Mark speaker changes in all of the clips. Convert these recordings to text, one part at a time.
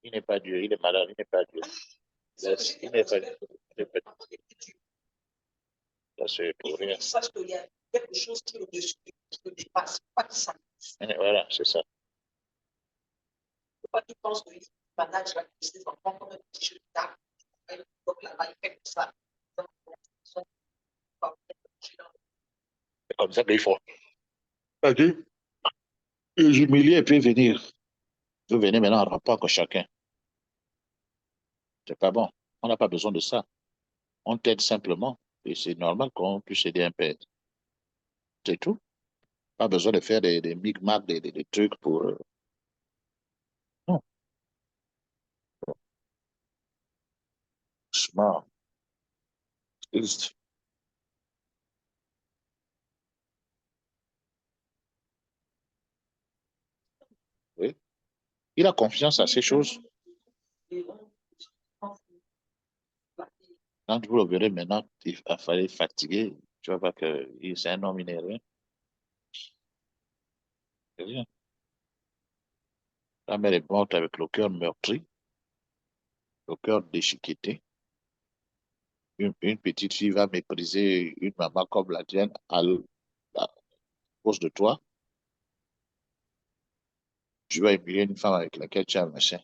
Speaker 1: Il n'est pas Dieu, il est malade, il n'est pas Dieu. Il n'est pas Dieu. Il n'est pas Dieu. Ça, c'est pour rien. Parce qu'il y a quelque chose qui le dépasse, pas qui ça. Voilà, c'est ça. Pas qu'il pense qu'il manage la business enfants comme un petit jeu de table. Donc là-bas, il fait ça. C'est comme ça qu'il faut. Ok. L'humilier peut venir. Peut venir maintenant en rapport que chacun. C'est pas bon. On n'a pas besoin de ça. On t'aide simplement. Et c'est normal qu'on puisse aider un père. C'est tout. Pas besoin de faire des micmacs, des trucs pour. Non. Smart. Oui. Il a confiance à ces choses. Quand vous le verrez maintenant, il va falloir fatiguer. Tu vas voir que c'est un homme, il n'est rien. C'est rien. La mère est morte avec le cœur meurtri, le cœur déchiqueté. Une petite fille va mépriser une maman comme la tienne à cause de toi. Tu vas humilier une femme avec laquelle tu as un machin.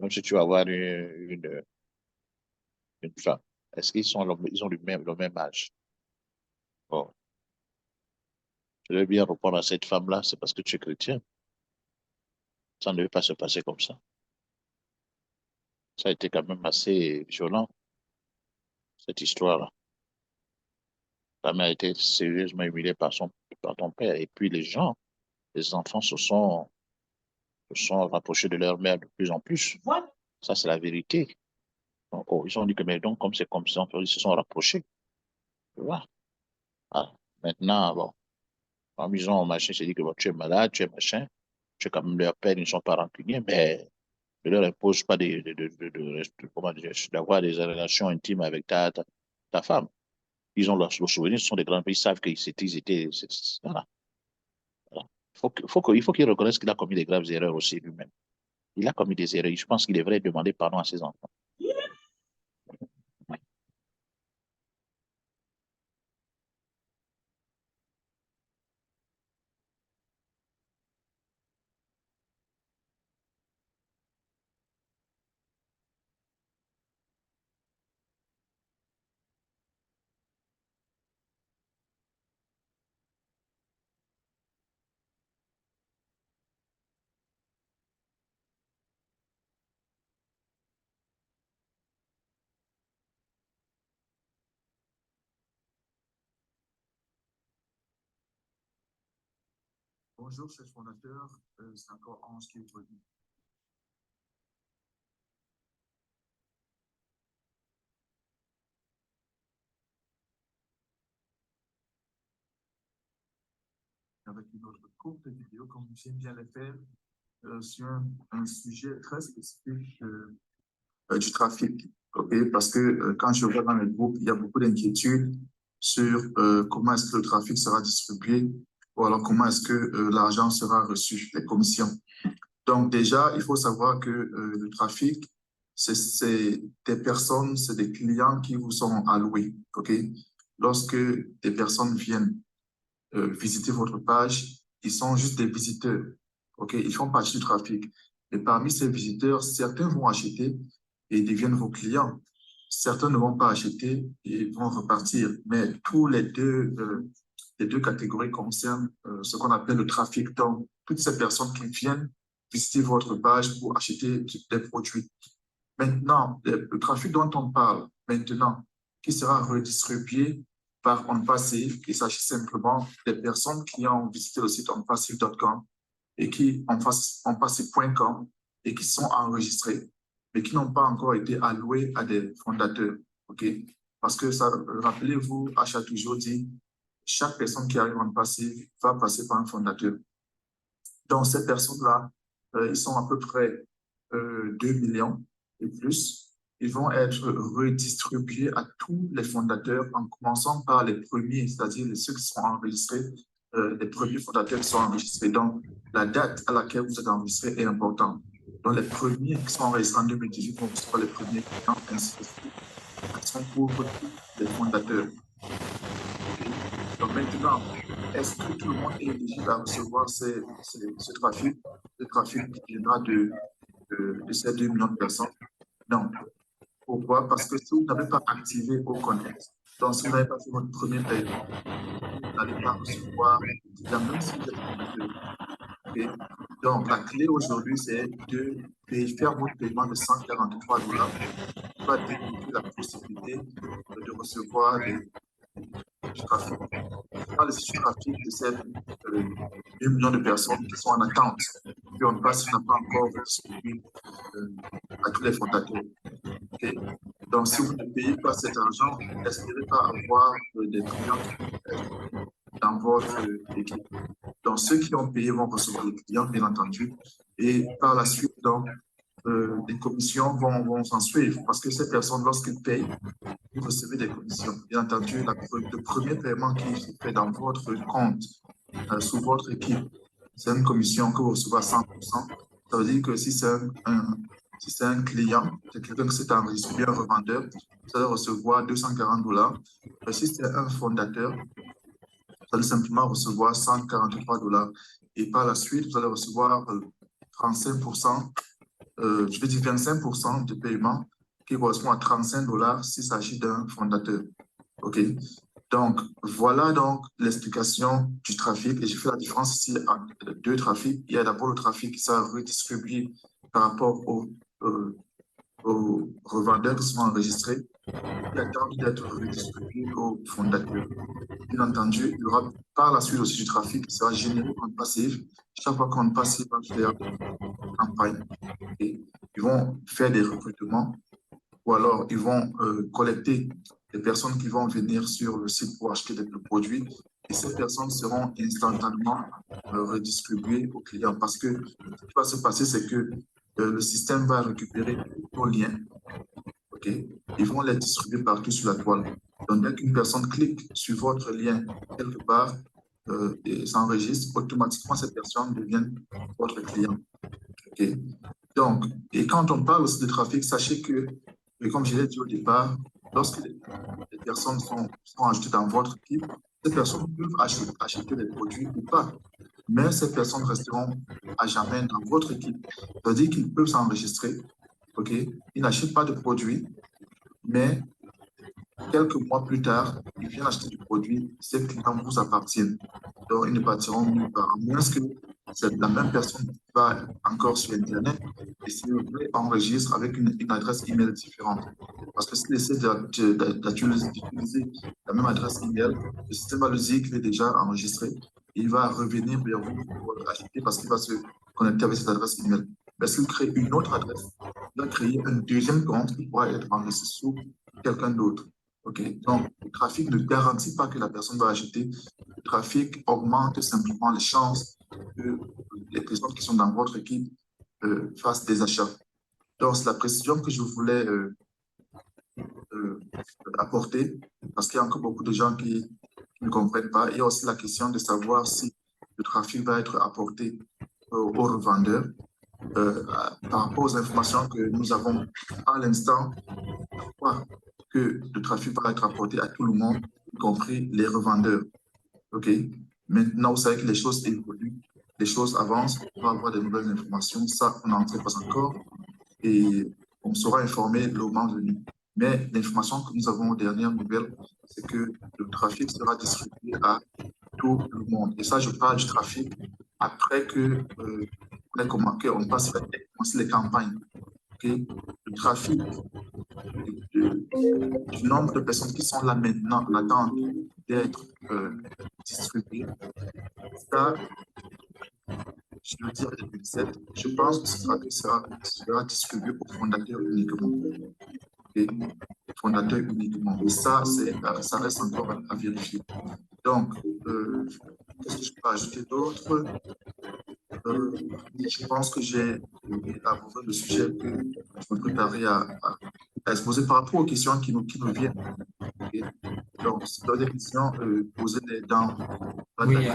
Speaker 1: Même si tu vas avoir une femme. Est-ce qu'ils ils ont le même âge? Bon, je vais bien répondre à cette femme-là, c'est parce que tu es chrétien. Ça ne devait pas se passer comme ça. Ça a été quand même assez violent, cette histoire-là. Ta mère a été sérieusement humiliée par ton père. Et puis les enfants se sont rapprochés de leur mère de plus en plus. Voilà. Ça, c'est la vérité. Donc, oh, ils ont dit que, mais donc, comme c'est comme ça, ils se sont rapprochés. Tu vois? Ah, maintenant, bon, comme ils ont machin, c'est dit que bon, tu es malade, tu es machin, tu es quand même leur père, ils ne sont pas rancuniers, mais ne leur impose pas comment dire, d'avoir des relations intimes avec ta femme. Ils ont le souvenir, ce sont des grands pays, ils savent qu'ils étaient. Voilà. Voilà. Il faut qu'il reconnaisse qu'il a commis des graves erreurs aussi lui-même. Il a commis des erreurs. Je pense qu'il devrait demander pardon à ses enfants.
Speaker 2: Bonjour, chef fondateur. C'est encore Ange qui vous dit. Avec une autre courte vidéo, comme j'aime bien le faire, sur un sujet très spécifique du trafic. Okay? Parce que quand je vois dans le groupe, il y a beaucoup d'inquiétudes sur comment est-ce que le trafic sera distribué ou alors comment est-ce que l'argent sera reçu, les commissions. Donc déjà, il faut savoir que le trafic, c'est des personnes, c'est des clients qui vous sont alloués. Okay? Lorsque des personnes viennent visiter votre page, ils sont juste des visiteurs. Okay? Ils font partie du trafic. Et parmi ces visiteurs, certains vont acheter et deviennent vos clients. Certains ne vont pas acheter et vont repartir. Mais les deux catégories concernent ce qu'on appelle le trafic. Donc, toutes ces personnes qui viennent visiter votre page pour acheter des produits. Maintenant, le trafic dont on parle maintenant, qui sera redistribué par OnPassive, il s'agit simplement des personnes qui ont visité le site onpassive.com et qui onpassive.com et qui sont enregistrés, mais qui n'ont pas encore été alloués à des fondateurs. Okay? Parce que ça, rappelez-vous, Achat toujours dit, chaque personne qui arrive en passive va passer par un fondateur. Donc, ces personnes-là, ils sont à peu près 2 millions et plus. Ils vont être redistribués à tous les fondateurs en commençant par les premiers, c'est-à-dire ceux qui sont enregistrés, les premiers fondateurs qui sont enregistrés. Donc, la date à laquelle vous êtes enregistré est importante. Donc, les premiers qui sont enregistrés en 2018 vont recevoir les premiers clients, ainsi de suite. Ça couvre tous les fondateurs. Okay? Donc, maintenant, est-ce que tout le monde est éligible à recevoir ce trafic? Le trafic qui viendra de ces 2 millions de personnes? Non. Pourquoi? Parce que si vous n'avez pas activé au Connect, donc si vous n'avez pas fait votre premier paiement, vous n'allez pas recevoir, même si vous êtes fondateur. Okay? Donc, la clé aujourd'hui, c'est de faire votre paiement de 143 $. Qui va débloquer la possibilité de recevoir du trafic. Dans le trafic de ces 2 millions de personnes qui sont en attente, puis on passe, on n'a pas encore distribué à tous les fondateurs. Okay? Donc, si vous ne payez pas cet argent, n'espérez pas avoir des clients dans votre équipe. Donc, ceux qui ont payé vont recevoir les clients, bien entendu, et par la suite, donc, les commissions vont s'en suivre parce que ces personnes, lorsqu'ils payent, vous recevez des commissions. Bien entendu, le premier paiement qui est fait dans votre compte, sous votre équipe, c'est une commission que vous recevez à 100%. Ça veut dire que si c'est un client, c'est quelqu'un qui s'est enregistré, bien un revendeur, vous allez recevoir 240 $. Mais si c'est un fondateur, vous allez simplement recevoir 143 $. Et par la suite, vous allez recevoir 35%, je vais dire 25% de paiement qui correspond à 35 $ s'il s'agit d'un fondateur. OK? Donc, voilà donc l'explication du trafic. Et je fais la différence ici entre deux trafics. Il y a d'abord le trafic qui sera redistribué par rapport aux revendeurs qui sont enregistrés, qui attendent d'être redistribués aux fondateurs. Bien entendu, il y aura par la suite aussi du trafic qui sera généré en passif. Chaque fois qu'on passe, il va faire une campagne. Et ils vont faire des recrutements ou alors ils vont collecter des personnes qui vont venir sur le site pour acheter des produits et ces personnes seront instantanément redistribuées aux clients parce que ce qui va se passer, c'est que le système va récupérer nos liens. Okay? Ils vont les distribuer partout sur la toile. Donc, dès qu'une personne clique sur votre lien quelque part et s'enregistre, automatiquement, cette personne devient votre client. Okay? Donc, et quand on parle aussi de trafic, sachez que, et comme je l'ai dit au départ, lorsque les personnes sont ajoutées dans votre équipe, ces personnes peuvent acheter des produits ou pas. Mais ces personnes resteront à jamais dans votre équipe. Ça veut dire qu'ils peuvent s'enregistrer. OK? Ils n'achètent pas de produits, mais quelques mois plus tard, ils viennent acheter du produit, ces clients vous appartiennent. Donc, ils ne partiront nulle part, à moins que c'est la même personne qui va encore sur Internet et s'il vous plaît, enregistre avec une adresse email différente. Parce que s'il essaie d'utiliser la même adresse email, le système va lui dire qu'il est déjà enregistré et il va revenir vers vous pour acheter parce qu'il va se connecter avec cette adresse email. Mais s'il crée une autre adresse, il va créer un deuxième compte qui pourra être enregistré sous quelqu'un d'autre. OK? Donc, le trafic ne garantit pas que la personne va acheter. Le trafic augmente simplement les chances que les personnes qui sont dans votre équipe fassent des achats. Donc, c'est la précision que je voulais apporter parce qu'il y a encore beaucoup de gens qui ne comprennent pas. Il y a aussi la question de savoir si le trafic va être apporté aux revendeurs. Par rapport aux informations que nous avons à l'instant, que le trafic va être apporté à tout le monde, y compris les revendeurs. OK? Maintenant, vous savez que les choses évoluent, les choses avancent, on va avoir de nouvelles informations. Ça, on n'en sait pas encore et on sera informé le moment venu. Mais l'information que nous avons aux dernières nouvelles, c'est que le trafic sera distribué à tout le monde. Et ça, je parle du trafic après que on passe les campagnes. Okay? Le trafic du nombre de personnes qui sont là maintenant en attente d'être distribuées, ça, je veux dire 2007, je pense que ce sera distribué aux fondateurs uniquement. Okay? Fondateurs uniquement. Et ça reste encore à vérifier. Donc, qu'est-ce que je peux ajouter d'autre? Je pense que j'ai abordé le sujet que je me préparais à exposer par rapport aux questions qui nous viennent. Okay? Donc, si vous avez des questions, posez-les dans la vidéo.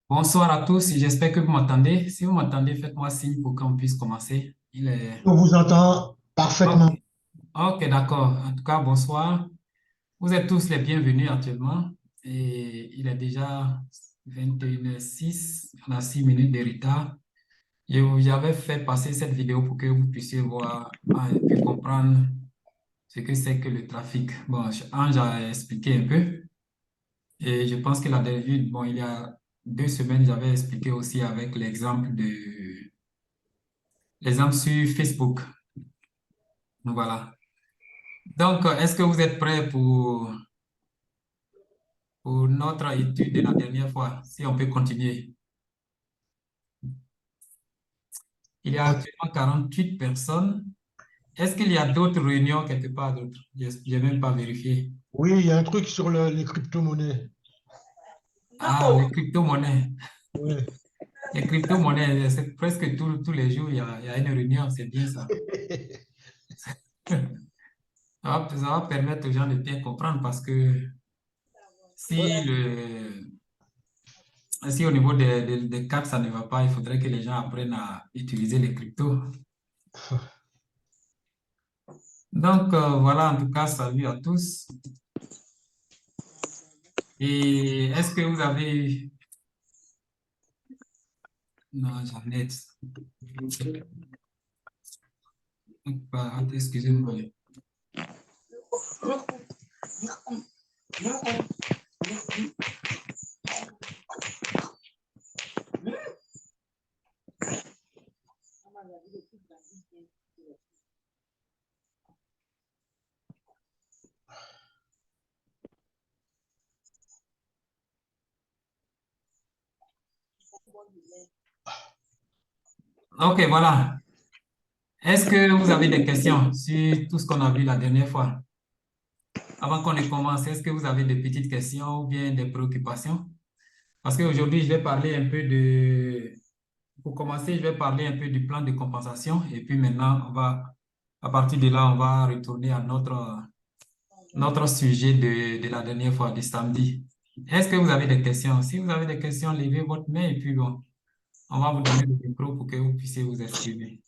Speaker 3: Bonsoir à tous, j'espère que vous m'entendez. Si vous m'entendez, faites-moi signe pour qu'on puisse commencer. Il est...
Speaker 4: On vous entend parfaitement.
Speaker 3: Ok, ok, d'accord. En tout cas, bonsoir. Vous êtes tous les bienvenus actuellement. Et il est déjà 21h06. On a 6 minutes de retard. J'avais fait passer cette vidéo pour que vous puissiez voir et puis comprendre ce que c'est que le trafic. Bon, Ange a expliqué un peu. Et je pense qu'il a vu, bon, il y a 2 semaines, j'avais expliqué aussi avec l'exemple sur Facebook. Donc, voilà. Donc, est-ce que vous êtes prêts pour notre étude de la dernière fois, si on peut continuer? Il y a actuellement 48 personnes. Est-ce qu'il y a d'autres réunions quelque part d'autres? Je n'ai même pas vérifié.
Speaker 4: Oui, il y a un truc sur les crypto-monnaies.
Speaker 3: Ah, les crypto-monnaies.
Speaker 4: Oui.
Speaker 3: Les crypto-monnaies, c'est presque tous les jours, il y a une réunion, c'est bien ça. Ça va permettre aux gens de bien comprendre parce que si, si au niveau des cartes, ça ne va pas, il faudrait que les gens apprennent à utiliser les cryptos. Donc, voilà, en tout cas, salut à tous. Et est-ce que vous avez... Non, Jeannette. Excusez-moi. Ok, voilà. Est-ce que vous avez des questions sur tout ce qu'on a vu la dernière fois? Avant qu'on ne commence, est-ce que vous avez des petites questions ou bien des préoccupations? Parce qu'aujourd'hui, je vais parler un peu pour commencer, je vais parler un peu du plan de compensation et puis maintenant, à partir de là, on va retourner à notre sujet de la dernière fois, du samedi. Est-ce que vous avez des questions? Si vous avez des questions, levez votre main et puis bon, on va vous donner le micro pour que vous puissiez vous exprimer.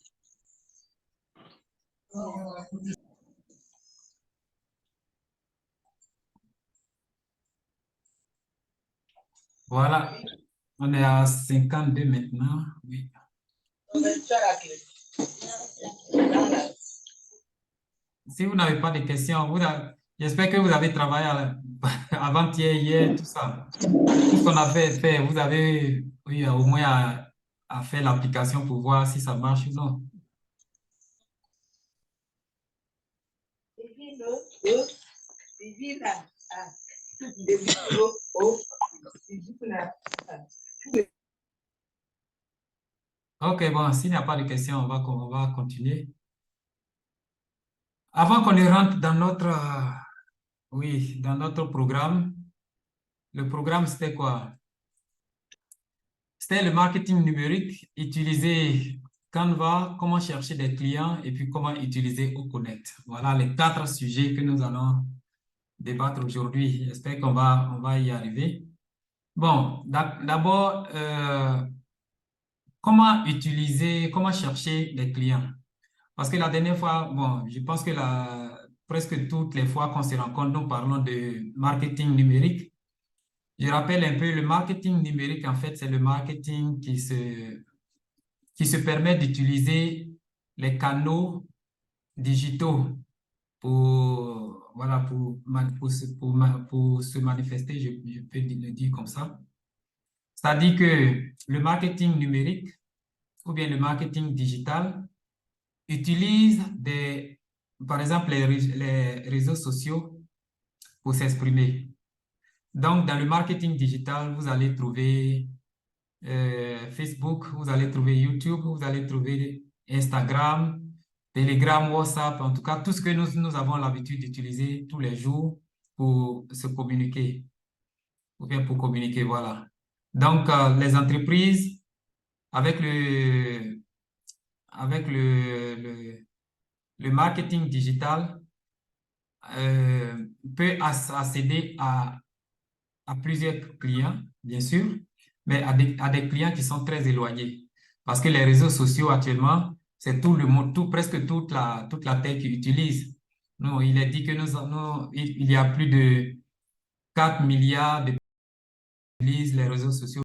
Speaker 3: Voilà, on est à 52 maintenant. Oui. Si vous n'avez pas de questions, j'espère que vous avez travaillé avant-hier, hier, tout ça. Tout ce qu'on a fait, vous avez oui, au moins à faire l'application pour voir si ça marche ou non. Ok, bon, s'il n'y a pas de questions, on va continuer. Avant qu'on ne rentre dans dans notre programme, le programme, c'était quoi? C'était le marketing numérique, utiliser Canva, comment chercher des clients et puis comment utiliser Oconnect. Voilà les 4 sujets que nous allons débattre aujourd'hui. J'espère qu'on va y arriver. Bon, d'abord, comment chercher des clients? Parce que la dernière fois, bon, je pense que presque toutes les fois qu'on se rencontre, nous parlons de marketing numérique. Je rappelle un peu, le marketing numérique, en fait, c'est le marketing qui se permet d'utiliser les canaux digitaux voilà, pour se manifester, je peux le dire comme ça. C'est-à-dire que le marketing numérique ou bien le marketing digital utilise par exemple, les réseaux sociaux pour s'exprimer. Donc, dans le marketing digital, vous allez trouver Facebook, vous allez trouver YouTube, vous allez trouver Instagram, Telegram, WhatsApp, en tout cas, tout ce que nous avons l'habitude d'utiliser tous les jours pour se communiquer, ou bien pour communiquer, voilà. Donc, les entreprises, avec le marketing digital, peut accéder à plusieurs clients, bien sûr, mais à des clients qui sont très éloignés. Parce que les réseaux sociaux actuellement, c'est tout le monde, presque toute la Terre qui utilise. Nous, il est dit que il y a plus de 4 milliards de utilisent les réseaux sociaux